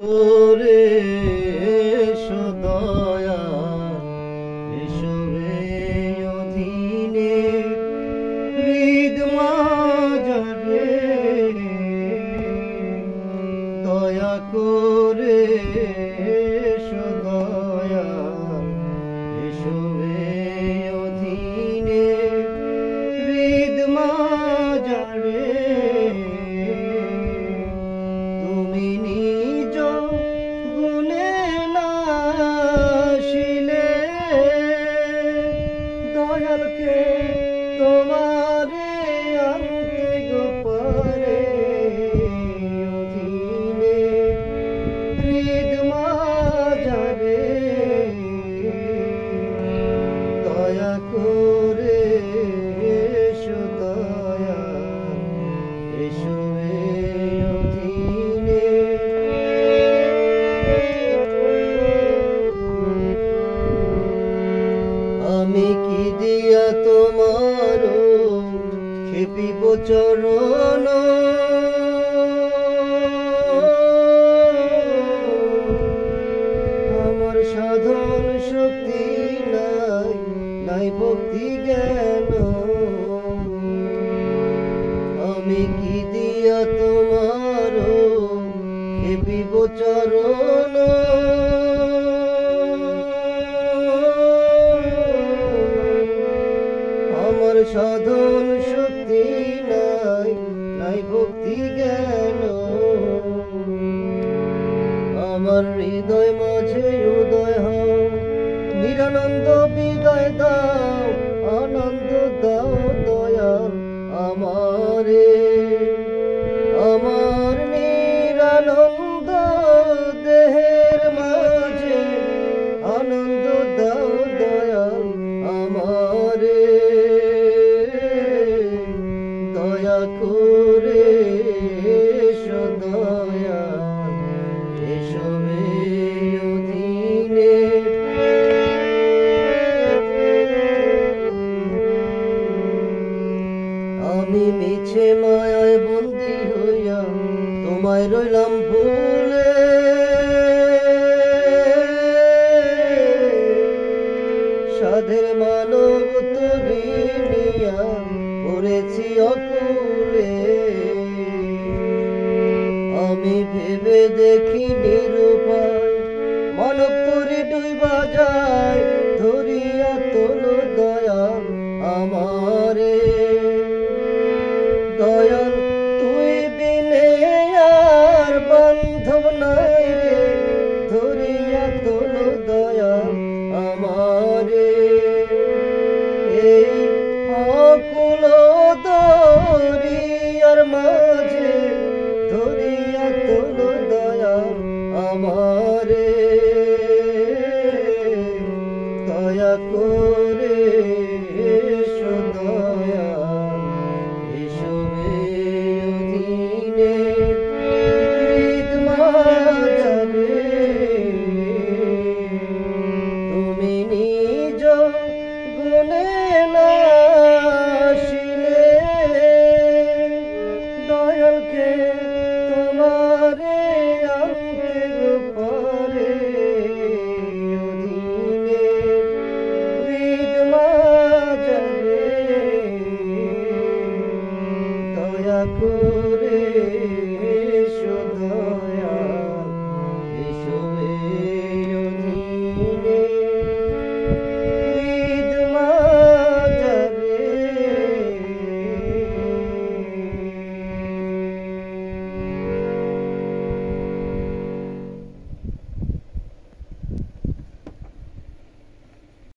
ওরে সদয়া এসবে অধীনে হৃদ মাঝারে দয়া করে সদয়া এসবে অধীনে হৃদ মাঝারে তুমি নিজ গুণে নাশিলে দয়ালকে তোমারে আনতে গোপারে অধীনে হৃদ মাঝারে দয়া করে সদয়া এসবে অধীনে আমি কি দিয়া তোমার খেপিব চরণ আমার সাধন শক্তি নাই নাই ভক্তি জ্ঞান আমি কি দিয়া তোমার খেপিব চরণ আমার সাধন শক্তি নাই নাই ভক্তি জ্ঞান আমার হৃদয় মাঝে উদয় হও নিরানন্দ বিদায় দাও আনন্দ দাও দয়াল আমারে আমার নিরানন্দ দেহের মাঝে আনন্দ দাও দয়াল আমারে দয়া করে সদয়া এসবে অধীনে আমি মিছে মায়ায় বন্দী হইয়া তোমায় রইলাম ভুলে সাধের মানব তরি নিয়া পড়েছি অকুলে আমি ভেবে দেখি নিরুপায় মানব তরি ডুইবা যায় ধরিয়া তোলো দয়াল আমারে দয়াল তুই বিনে আর বান্ধব নাই রে ধরিয়া তোলো দয়াল আমারে এই অকুল দরিয়ার মাঝে ধরিয়া তোলো দয়াল আমার